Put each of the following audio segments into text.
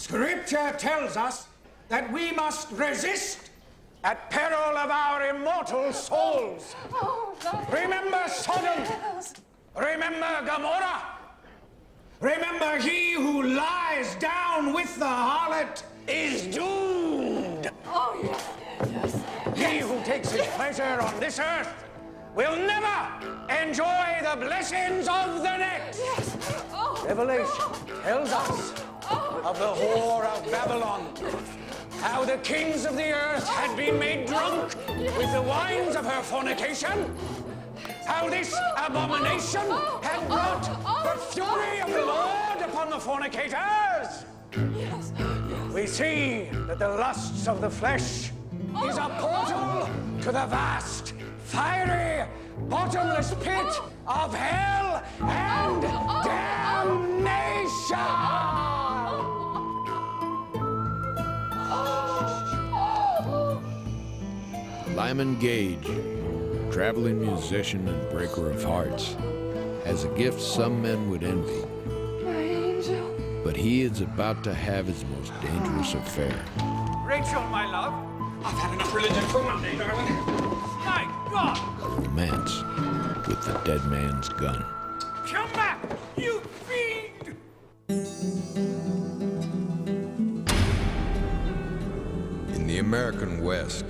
Scripture tells us that we must resist at peril of our immortal souls. Remember Sodom. Remember Gomorrah. Remember, he who lies down with the harlot is doomed. Oh, yes, yes, yes. He who takes his pleasure on this earth will never enjoy the blessings of the next. Yes. Oh, Revelation tells us of the whore of Babylon, how the kings of the earth had been made drunk with the wines of her fornication, how this abomination had brought the fury of the Lord upon the fornicators. yes, yes. We see that the lusts of the flesh is a portal to the vast, fiery, bottomless pit of hell and damnation. Lyman Gage, traveling musician and breaker of hearts, has a gift some men would envy. My angel. But he is about to have his most dangerous affair. Rachel, my love, I've had enough religion for one day, darling. My God! A romance with the dead man's gun. Come back, you fiend! In the American West,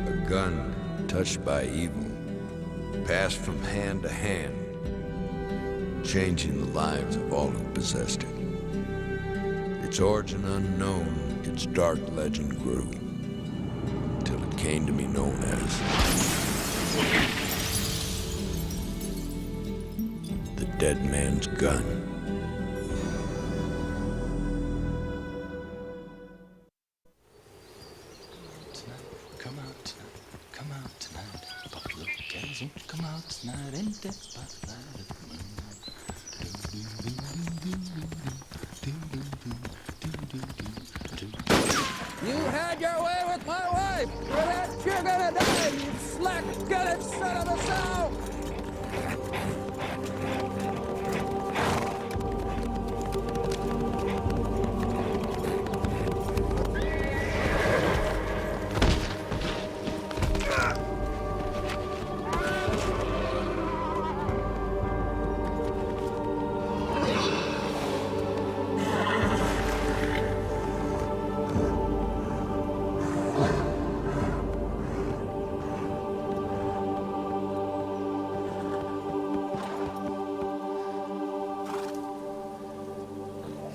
a gun touched by evil passed from hand to hand, changing the lives of all who possessed it. Its origin unknown, its dark legend grew, till it came to be known as the Dead Man's Gun. Come out tonight, come out tonight. Pop little cans won't come out tonight in the spotlight of the moon. You had your way with my wife. For that you're gonna die, you slack-gutted son of a sow!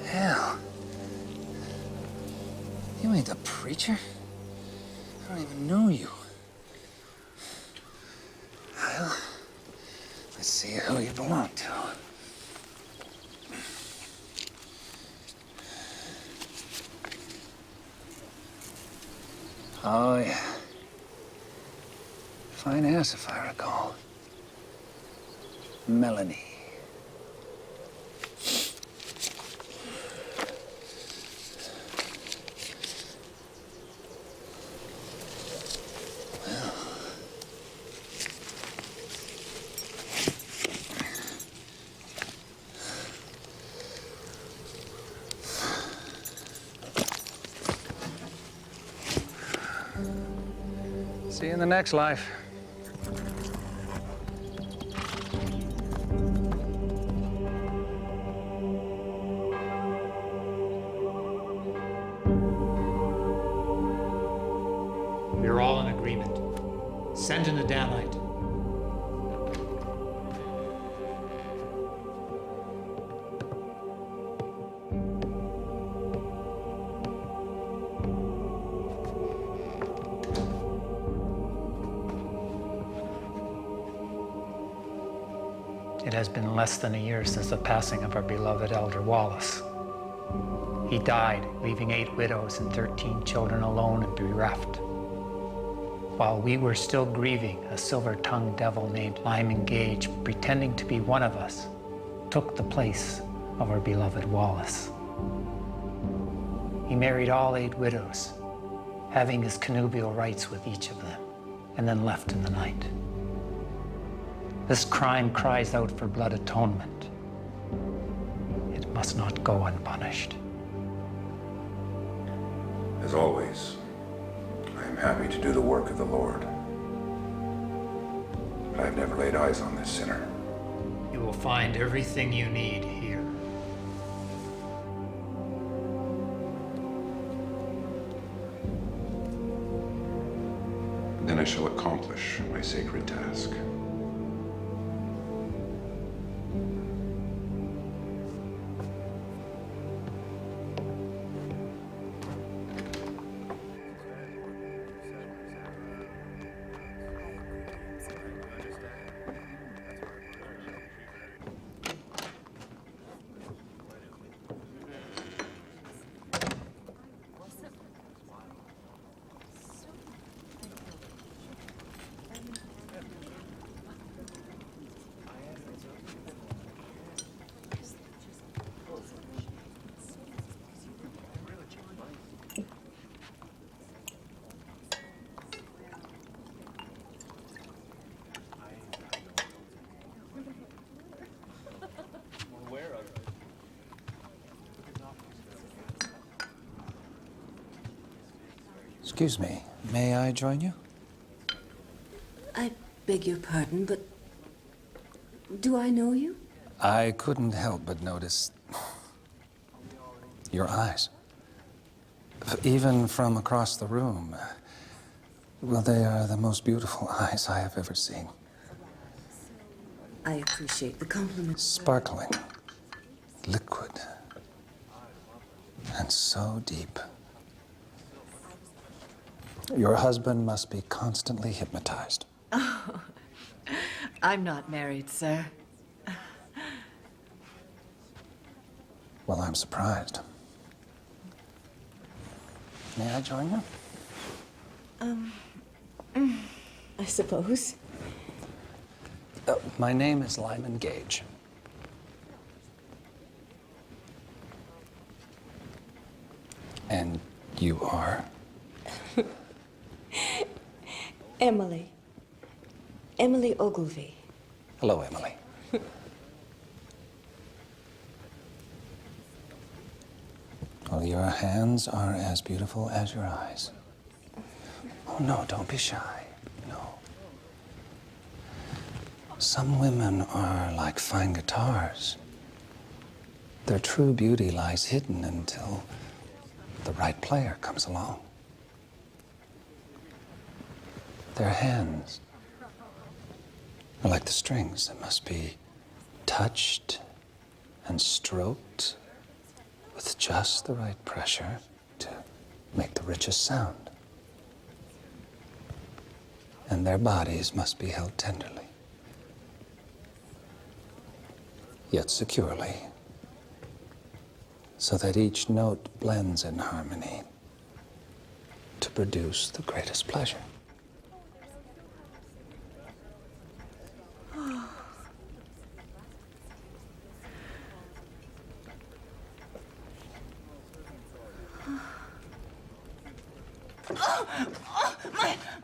Hell. You ain't the preacher. I don't even know you. Well, let's see who you belong to. Oh, yeah. Fine ass, if I recall. Melanie. See you in the next life. We're all in agreement. Send in the Danite. It has been less than a year since the passing of our beloved Elder Wallace. He died, leaving 8 widows and 13 children alone and bereft. While we were still grieving, a silver-tongued devil named Lyman Gage, pretending to be one of us, took the place of our beloved Wallace. He married all 8 widows, having his connubial rights with each of them, and then left in the night. This crime cries out for blood atonement. It must not go unpunished. As always, I am happy to do the work of the Lord. But I have never laid eyes on this sinner. You will find everything you need here. Then I shall accomplish my sacred task. Excuse me, may I join you? I beg your pardon, but do I know you? I couldn't help but notice your eyes. Even from across the room. Well, they are the most beautiful eyes I have ever seen. I appreciate the compliment. Sparkling, liquid, and so deep. Your husband must be constantly hypnotized. Oh, I'm not married, sir. Well, I'm surprised. May I join you? I suppose. My name is Lyman Gage. And you are? Emily. Emily Ogilvy. Hello, Emily. Well, your hands are as beautiful as your eyes. Oh, no, don't be shy. No. Some women are like fine guitars. Their true beauty lies hidden until the right player comes along. Their hands are like the strings that must be touched and stroked with just the right pressure to make the richest sound. And their bodies must be held tenderly, yet securely, so that each note blends in harmony to produce the greatest pleasure.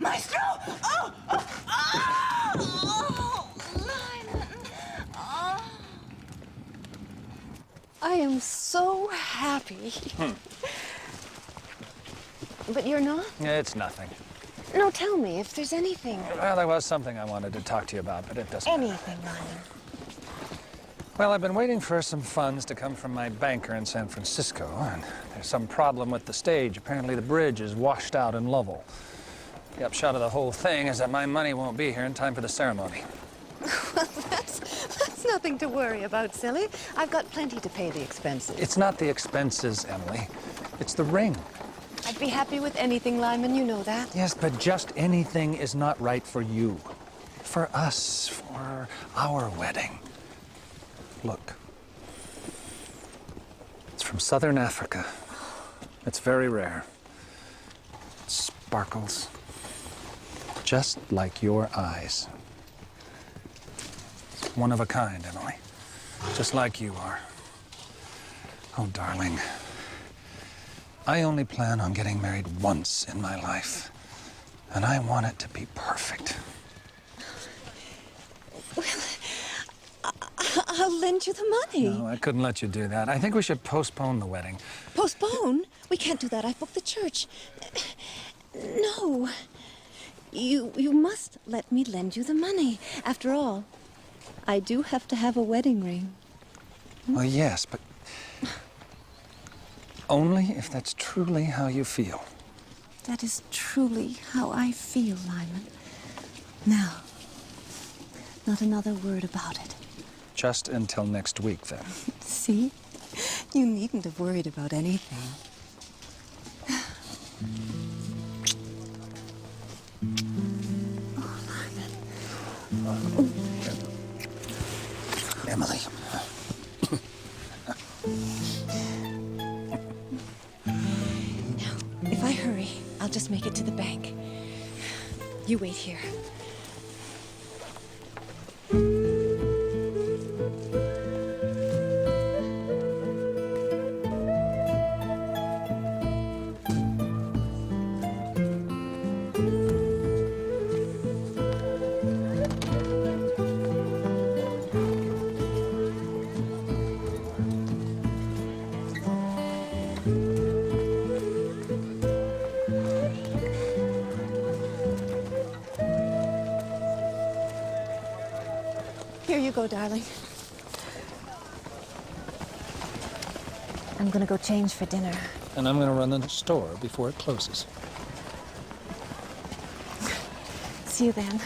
Maestro! Lyman! I am so happy. But you're not? It's nothing. No, tell me if there's anything. Well, there was something I wanted to talk to you about, but it doesn't matter. Anything, Lyman. Well, I've been waiting for some funds to come from my banker in San Francisco, and there's some problem with the stage. Apparently the bridge is washed out in Lovell. The upshot of the whole thing is that my money won't be here in time for the ceremony. Well, that's nothing to worry about, silly. I've got plenty to pay the expenses. It's not the expenses, Emily. It's the ring. I'd be happy with anything, Lyman, you know that. Yes, but just anything is not right for you. For us, for our wedding. Look. It's from southern Africa. It's very rare. It sparkles. Just like your eyes. One of a kind, Emily. Just like you are. Oh, darling. I only plan on getting married once in my life. And I want it to be perfect. Well, I'll lend you the money. No, I couldn't let you do that. I think we should postpone the wedding. Postpone? We can't do that. I've booked the church. No. You must let me lend you the money. After all, I do have to have a wedding ring. Well, yes, but only if that's truly how you feel. That is truly how I feel, Lyman. Now, not another word about it. Just until next week, then. See? You needn't have worried about anything. Oh, Lyman. Emily. Now, if I hurry, I'll just make it to the bank. You wait here. Here you go, darling. I'm gonna go change for dinner. And I'm gonna run the store before it closes. See you then.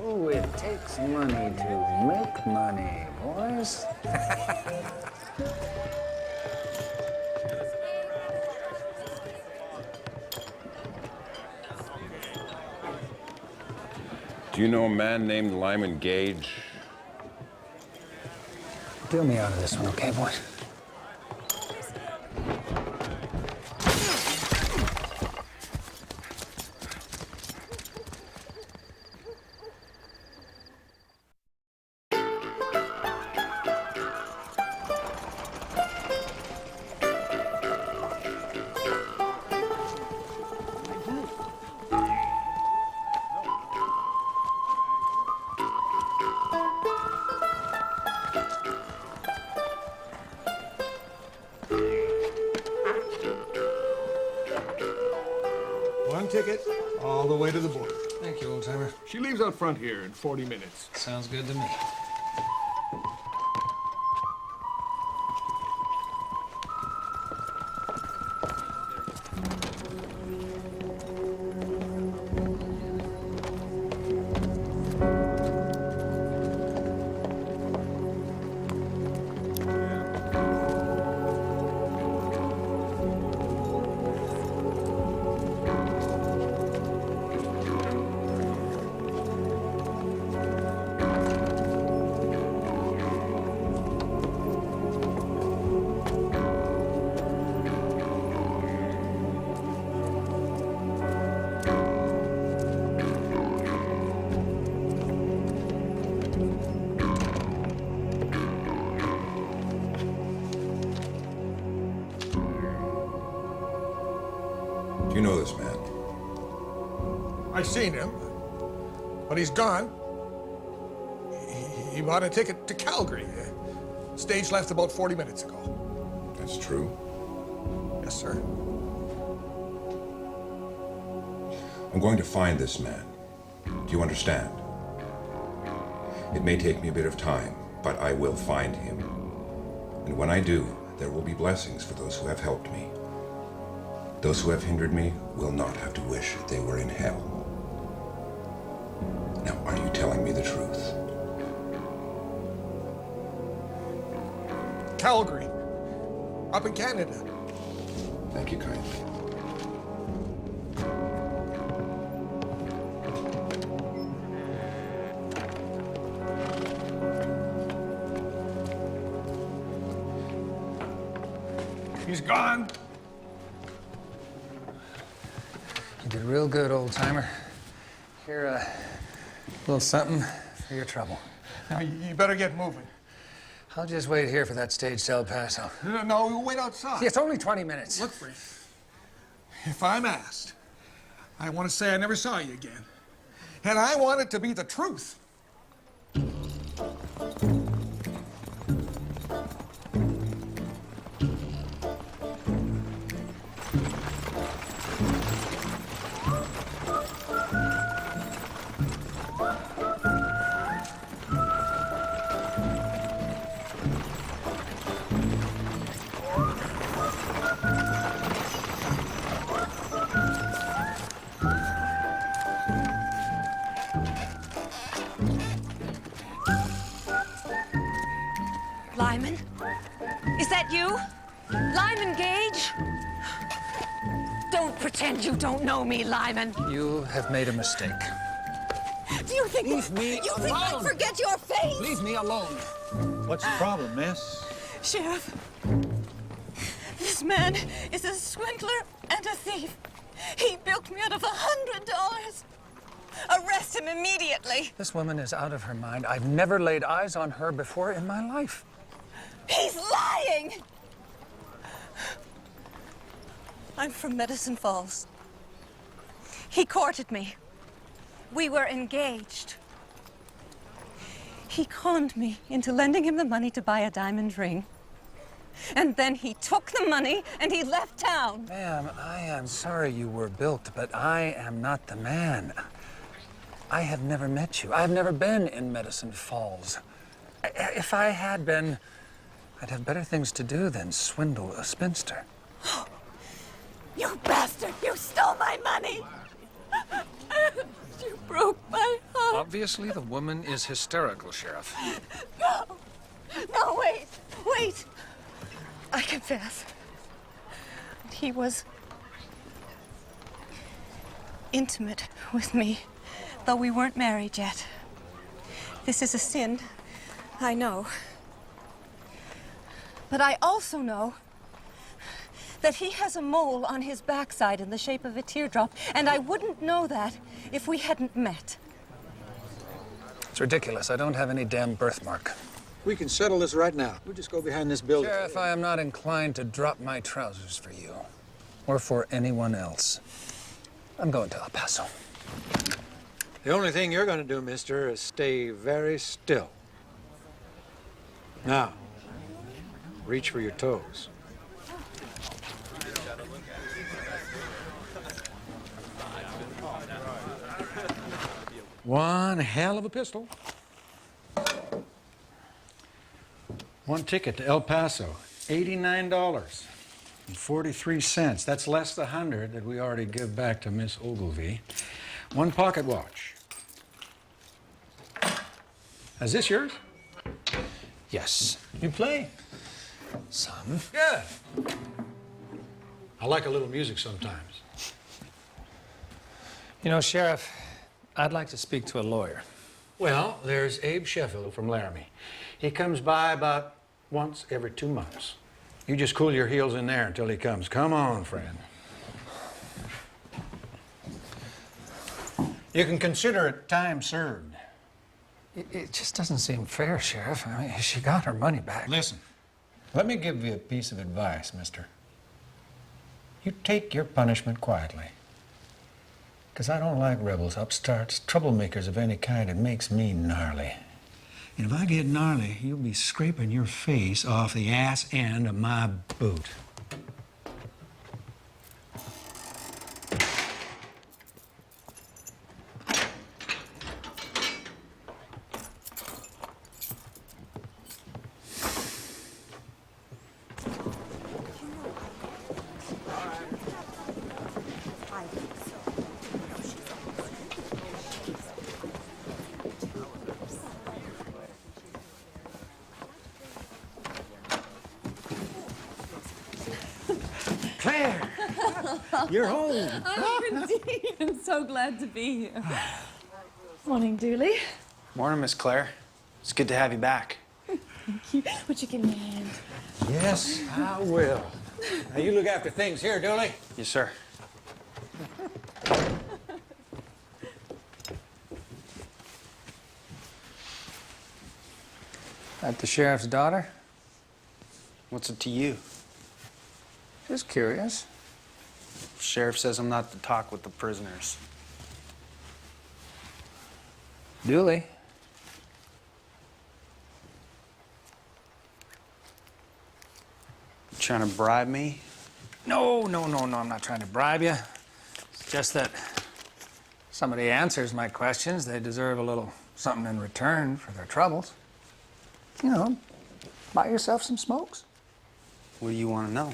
Oh, it takes money to make money, boys. Do you know a man named Lyman Gage? Deal me out of this one, okay, boys? One ticket, all the way to the border. Thank you, old-timer. She leaves out front here in 40 minutes. Sounds good to me. Do you know this man? I've seen him, but he's gone. He bought a ticket to Calgary. Stage left about 40 minutes ago. That's true. Yes, sir. I'm going to find this man. Do you understand? It may take me a bit of time, but I will find him. And when I do, there will be blessings for those who have helped me. Those who have hindered me will not have to wish they were in hell. Now, are you telling me the truth? Calgary, up in Canada. Thank you kindly. He's gone. You did real good, old-timer. Here, a little something for your trouble. Now, you better get moving. I'll just wait here for that stage to El Paso. No, we'll wait outside. See, it's only 20 minutes. Look, Frank, if I'm asked, I want to say I never saw you again. And I want it to be the truth. Lyman? Is that you? Lyman Gage? Don't pretend you don't know me, Lyman. You have made a mistake. Do you think Leave me you think I alone. forget your face? Leave me alone. What's the problem, miss? Sheriff, this man is a swindler and a thief. He bilked me out of $100. Arrest him immediately. This woman is out of her mind. I've never laid eyes on her before in my life. He's lying! I'm from Medicine Falls. He courted me. We were engaged. He conned me into lending him the money to buy a diamond ring. And then he took the money and he left town. Ma'am, I am sorry you were bilked, but I am not the man. I have never met you. I have never been in Medicine Falls. If I had been, I'd have better things to do than swindle a spinster. You bastard! You stole my money! You broke my heart. Obviously, the woman is hysterical, Sheriff. No! No, wait! Wait! I confess. He was intimate with me, though we weren't married yet. This is a sin, I know. But I also know that he has a mole on his backside in the shape of a teardrop, and I wouldn't know that if we hadn't met. It's ridiculous. I don't have any damn birthmark. We can settle this right now. We'll just go behind this building. Sheriff, I am not inclined to drop my trousers for you, or for anyone else. I'm going to El Paso. The only thing you're going to do, mister, is stay very still. Now, reach for your toes. One hell of a pistol. One ticket to El Paso, $89.43. That's less the $100 that we already give back to Miss Ogilvy. One pocket watch. Is this yours? Yes. You play? Some. Good. I like a little music sometimes. You know, Sheriff, I'd like to speak to a lawyer. Well, there's Abe Sheffield from Laramie. He comes by about once every 2 months. You just cool your heels in there until he comes. Come on, friend. You can consider it time served. It just doesn't seem fair, Sheriff. I mean, she got her money back. Listen, let me give you a piece of advice, mister. You take your punishment quietly. Because I don't like rebels, upstarts, troublemakers of any kind. It makes me gnarly. And if I get gnarly, you'll be scraping your face off the ass end of my boot. Claire, you're home. Oh, indeed. I'm so glad to be here. Morning, Dooley. Morning, Miss Claire. It's good to have you back. Thank you. Would you give me a hand? Yes, I will. Now you look after things here, Dooley. Yes, sir. That the sheriff's daughter? What's it to you? Just curious. Sheriff says I'm not to talk with the prisoners. Dooley. You trying to bribe me? No, I'm not trying to bribe you. It's just that somebody answers my questions, they deserve a little something in return for their troubles. You know, buy yourself some smokes. What do you want to know?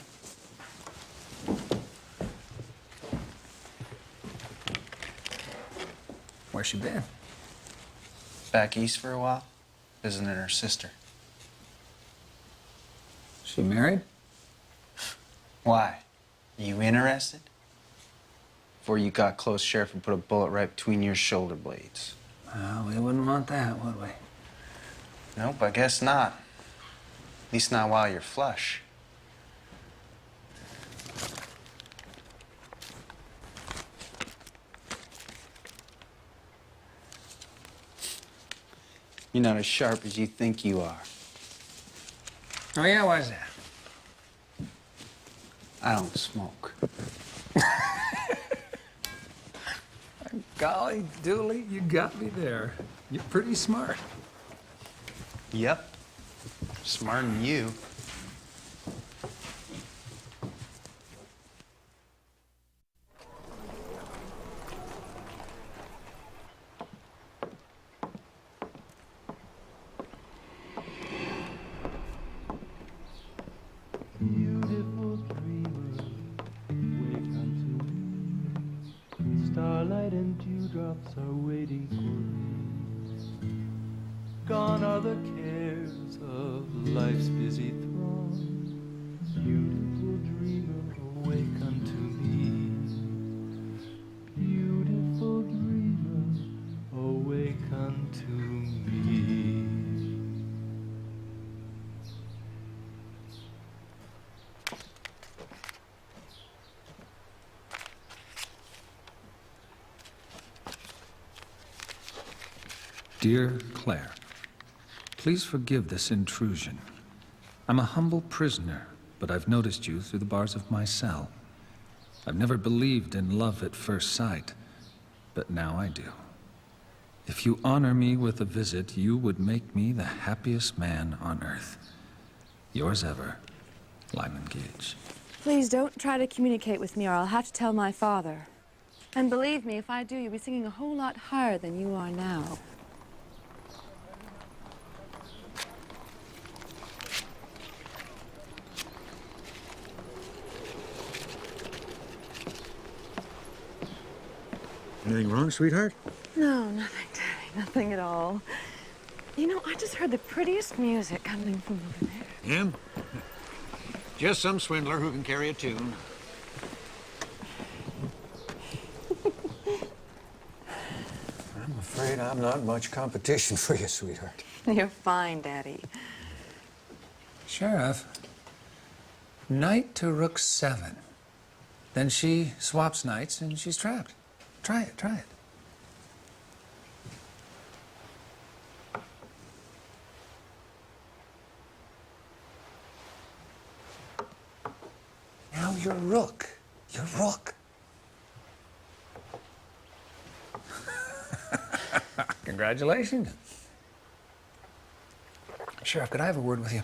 Where's she been? Back east for a while, visiting her sister. She married? Why? Are you interested? Before you got close, Sheriff would put a bullet right between your shoulder blades. Well, we wouldn't want that, would we? Nope, I guess not. At least not while you're flush. You're not as sharp as you think you are. Oh, yeah? Why is that? I don't smoke. Golly, Dooley, you got me there. You're pretty smart. Yep. Smarter than you. Beautiful dreamer, wake unto me. Starlight and dewdrops are waiting for me. Gone are the cares of life's busy throng. Beautiful dreamer, awake unto me. Beautiful dreamer, awake unto me. Dear Claire, please forgive this intrusion. I'm a humble prisoner, but I've noticed you through the bars of my cell. I've never believed in love at first sight, but now I do. If you honor me with a visit, you would make me the happiest man on earth. Yours ever, Lyman Gage. Please don't try to communicate with me or I'll have to tell my father. And believe me, if I do, you'll be singing a whole lot higher than you are now. Anything wrong, sweetheart? No, nothing, Daddy, nothing at all. You know, I just heard the prettiest music coming from over there. Him? Just some swindler who can carry a tune. I'm afraid I'm not much competition for you, sweetheart. You're fine, Daddy. Sheriff, knight to rook 7. Then she swaps knights and she's trapped. Try it, try it. Now you're rook. You're rook. Congratulations. Sheriff, could I have a word with you?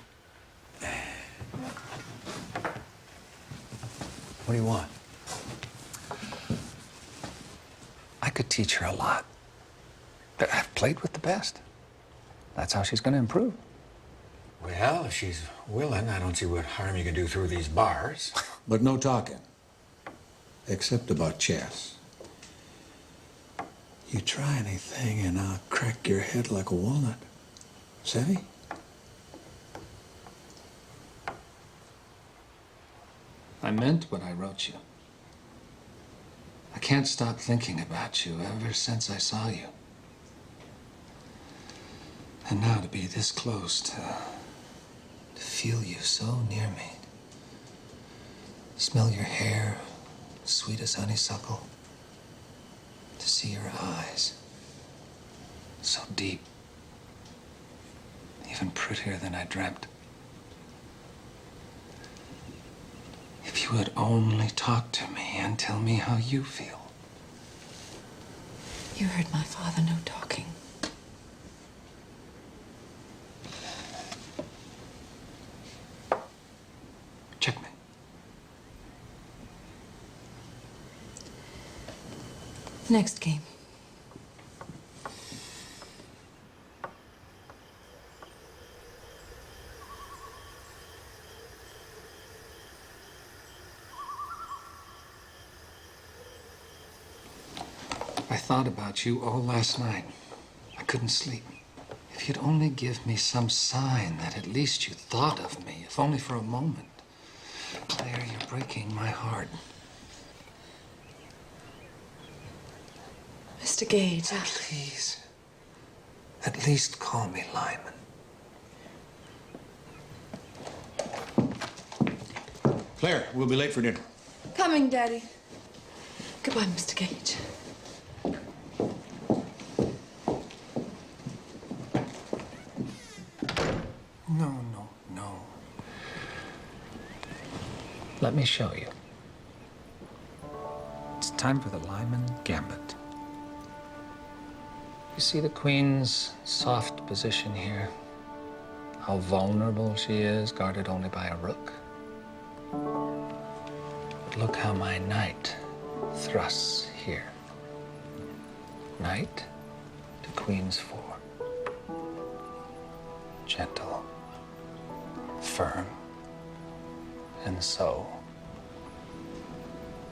What do you want? I could teach her a lot. But I've played with the best. That's how she's going to improve. Well, if she's willing, I don't see what harm you can do through these bars. But no talking. Except about chess. You try anything and I'll crack your head like a walnut. Savvy? I meant what I wrote you. I can't stop thinking about you ever since I saw you. And now to be this close, to feel you so near me. Smell your hair, sweet as honeysuckle. To see your eyes, so deep, even prettier than I dreamt. If you would only talk to me and tell me how you feel. You heard my father, no talking. Checkmate. Next game. I thought about you all last night. I couldn't sleep. If you'd only give me some sign that at least you thought of me, if only for a moment. Claire, you're breaking my heart. Mr. Gage, Please. At least call me Lyman. Claire, we'll be late for dinner. Coming, Daddy. Goodbye, Mr. Gage. No. Let me show you. It's time for the Lyman Gambit. You see the Queen's soft position here? How vulnerable she is, guarded only by a rook. But look how my knight thrusts here. Knight to Queen's 4. Gentle, firm, and so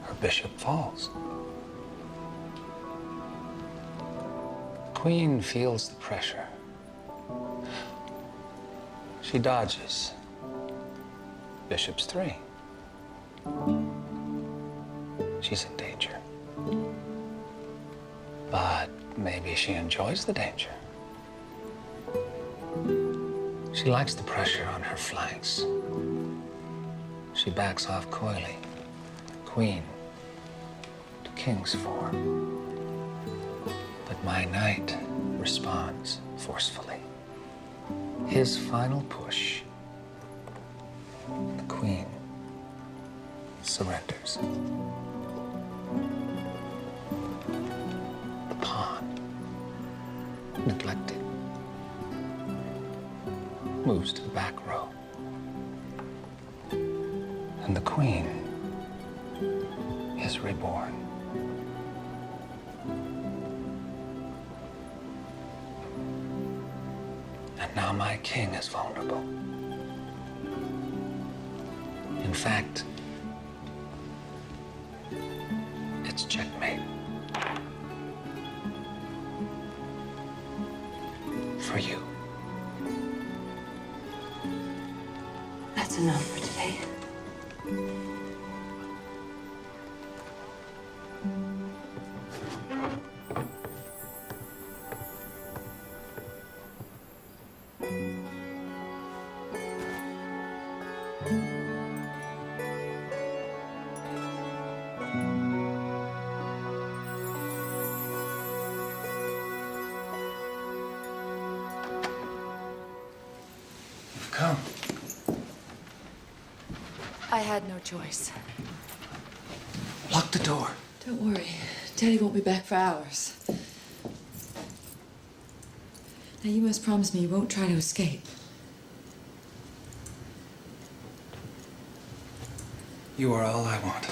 her bishop falls. Queen feels the pressure. She dodges. Bishop's 3. She's in danger. But maybe she enjoys the danger. She likes the pressure on her flanks. She backs off coyly. Queen to King's 4. But my knight responds forcefully. His final push. The Queen surrenders. The pawn, neglected, moves to the back row. And the Queen is reborn. And now my king is vulnerable. In fact, it's checkmate. For you. That's enough for today. Come. I had no choice. Lock the door. Don't worry. Daddy won't be back for hours. Now, you must promise me you won't try to escape. You are all I want.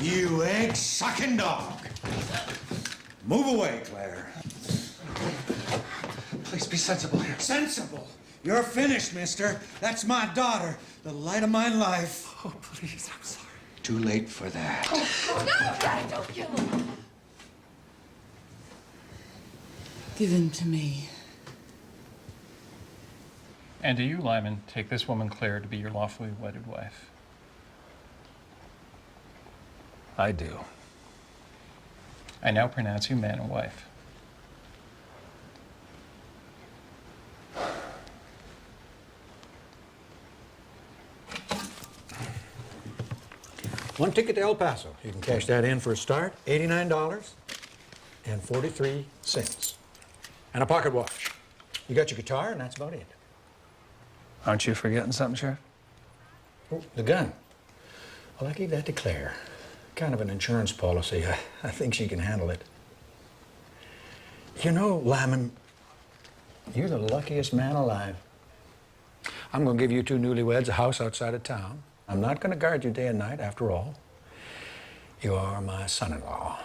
You egg-sucking dog. Move away, Claire. Please be sensible here. Sensible? You're finished, mister. That's my daughter, the light of my life. Oh, please, I'm sorry. too late for that. Oh, no, Daddy, don't kill him. Give him to me. And do you, Lyman, take this woman Claire to be your lawfully wedded wife? I do. I now pronounce you man and wife. One ticket to El Paso. You can cash that in for a start, $89.43. And a pocket watch. You got your guitar, and that's about it. Aren't you forgetting something, Sheriff? Oh, the gun. Well, I gave that to Claire. Kind of an insurance policy. I think she can handle it. You know, Lyman, you're the luckiest man alive. I'm going to give you two newlyweds a house outside of town. I'm not going to guard you day and night, after all. You are my son-in-law.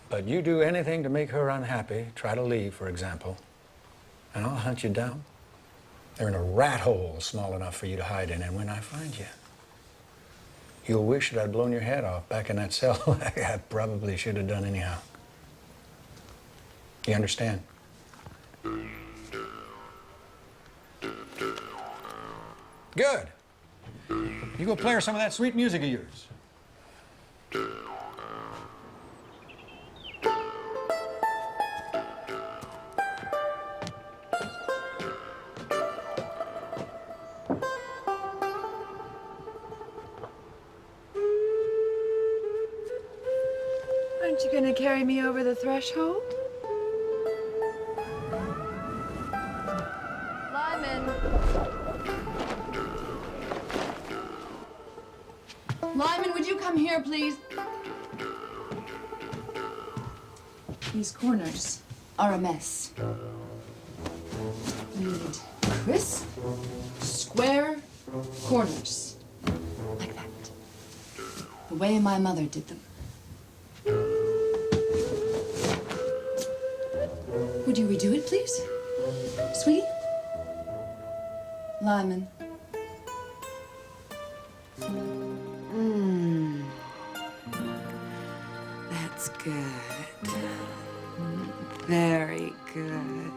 But you do anything to make her unhappy, try to leave, for example, and I'll hunt you down. They're in a rat hole small enough for you to hide in, and when I find you, you'll wish that I'd blown your head off back in that cell. I probably should have done anyhow. You understand? Good. You go play her some of that sweet music of yours. Aren't you going to carry me over the threshold? Lyman. Lyman, would you come here, please? These corners are a mess. We need crisp, square corners. Like that. The way my mother did them. Would you redo it, please? Sweetie? Lyman. That's good. Very good.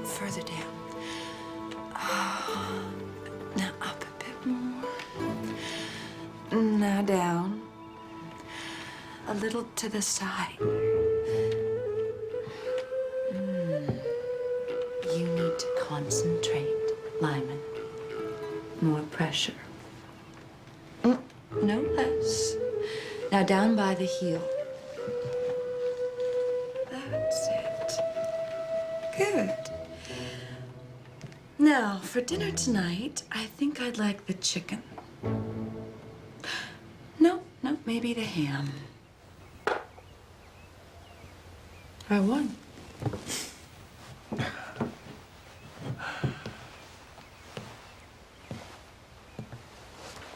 Further down. Now up a bit more. Now down. A little to the side. You need to concentrate, Lyman. More pressure. No less. Now down by the heel. That's it. Good. Now, for dinner tonight, I think I'd like the chicken. No, maybe the ham. I won.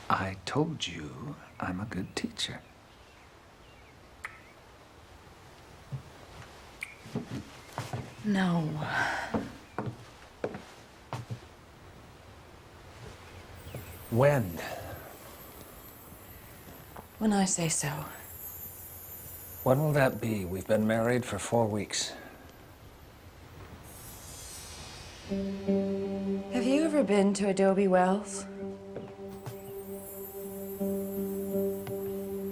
I told you I'm a good teacher. No. When? When I say so. When will that be? We've been married for 4 weeks. Have you ever been to Adobe Wells?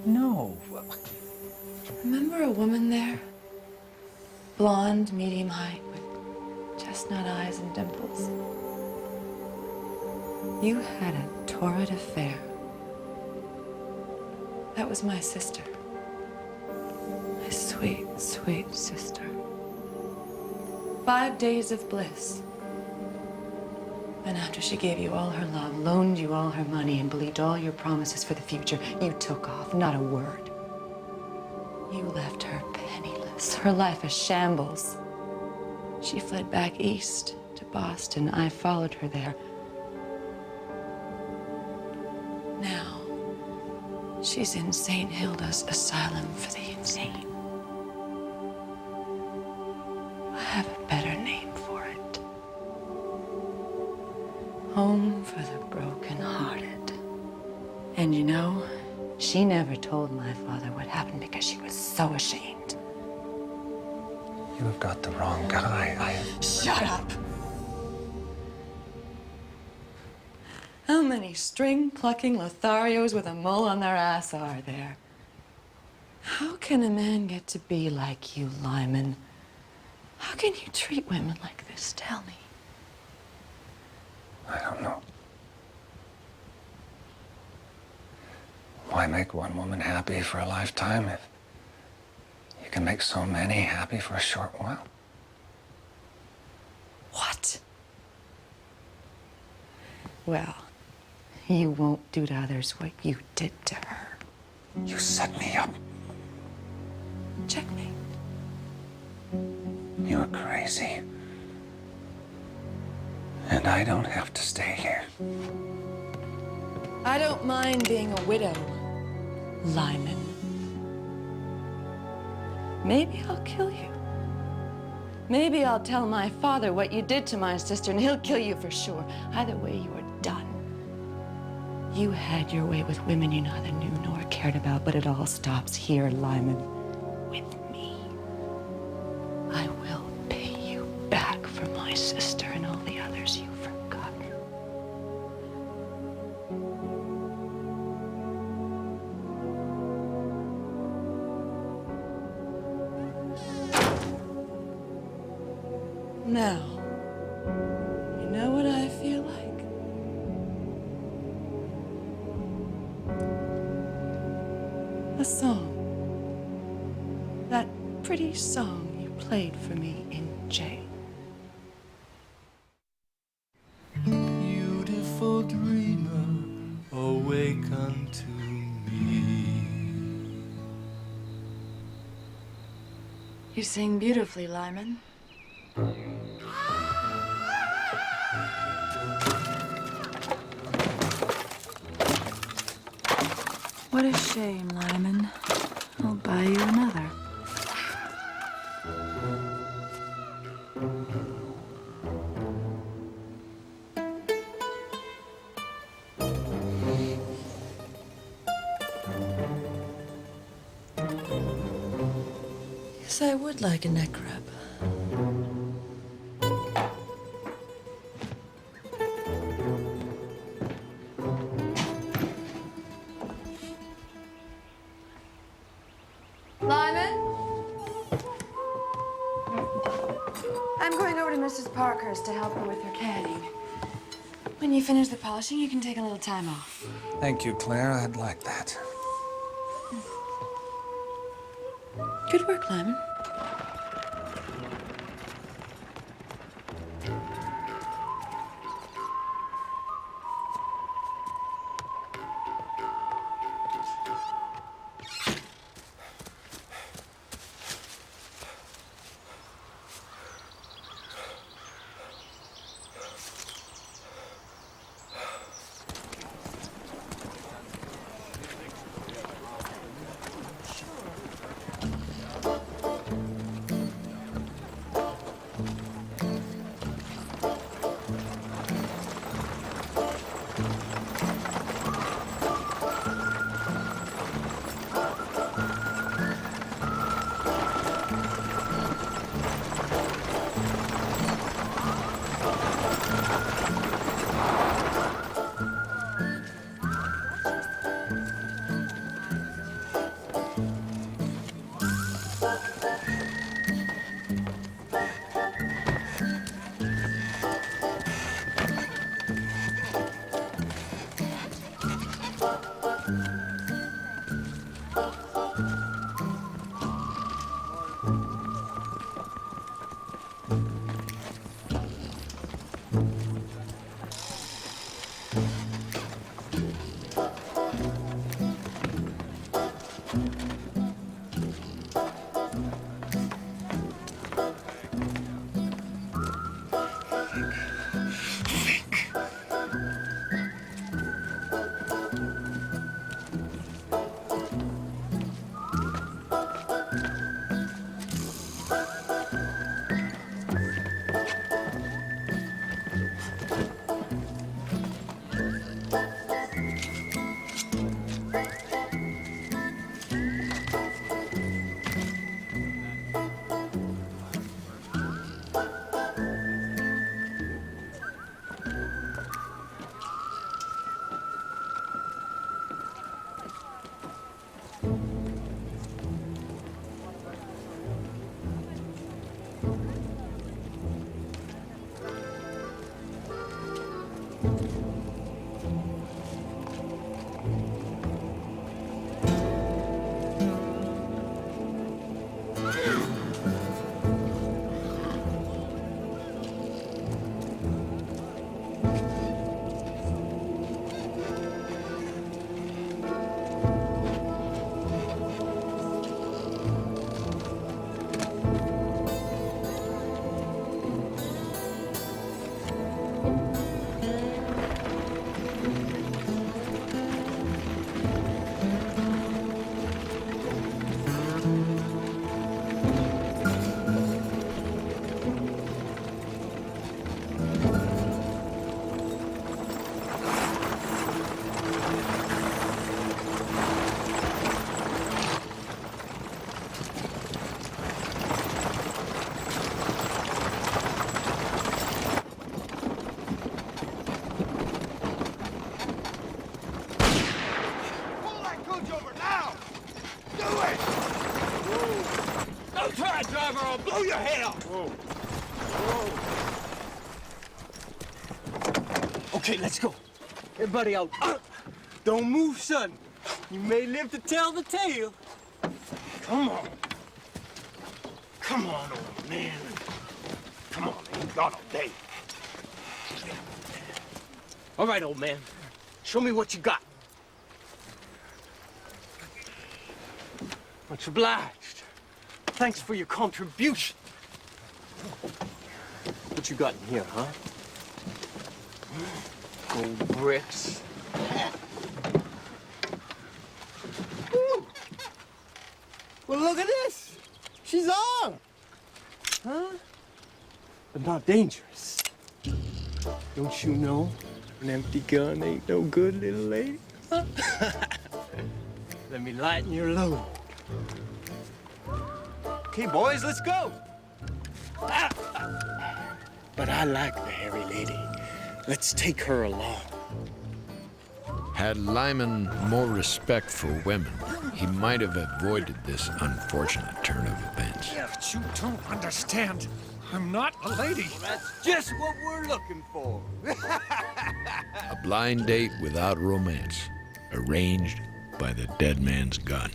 No. Remember a woman there? Blonde, medium height, with chestnut eyes and dimples. You had a torrid affair. That was my sister. My sweet, sweet sister. 5 days of bliss. And after she gave you all her love, loaned you all her money, and believed all your promises for the future, you took off, not a word. You left her penniless, her life a shambles. She fled back east to Boston. I followed her there. Now, she's in St. Hilda's Asylum for the Insane. I have a better name for it. Home for the broken-hearted. And you know, she never told my father what happened because she was so ashamed. You have got the wrong guy. Shut up! How many string-plucking Lotharios with a mole on their ass are there? How can a man get to be like you, Lyman? How can you treat women like this? Tell me. I don't know. Why make one woman happy for a lifetime if you can make so many happy for a short while? What? Well, you won't do to others what you did to her. You set me up. Checkmate. You're crazy. And I don't have to stay here. I don't mind being a widow, Lyman. Maybe I'll kill you. Maybe I'll tell my father what you did to my sister, and he'll kill you for sure. Either way, you are done. You had your way with women you neither knew nor cared about, but it all stops here, Lyman. With me. I will pay you back for my sister and all the others you've forgotten. Now, you know what I feel like? A song. That pretty song you played for me in jail. Beautiful dreamer, awake unto me. You sing beautifully, Lyman. What a shame, Lyman. I'll buy you another. Yes, I would like a neck rub. Lyman? I'm going over to Mrs. Parker's to help her with her canning. When you finish the polishing, you can take a little time off. Thank you, Claire. I'd like that. Good work, Lyman. Driver, I'll blow your head off! Whoa. Whoa. Okay, let's go. Everybody out. Don't move, son. You may live to tell the tale. Come on. Come on, old man. Come on, ain't got all day. All right, old man. Show me what you got. Much obliged. Thanks for your contribution. What you got in here, huh? Gold bricks. Ooh. Well, look at this. She's on. Huh? But not dangerous. Don't you know an empty gun ain't no good, little lady? Huh? Let me lighten your load. Okay, boys, let's go. But I like the hairy lady. Let's take her along. Had Lyman more respect for women, he might have avoided this unfortunate turn of events. But you don't understand. I'm not a lady. Well, that's just what we're looking for. A blind date without romance, arranged by the dead man's gun.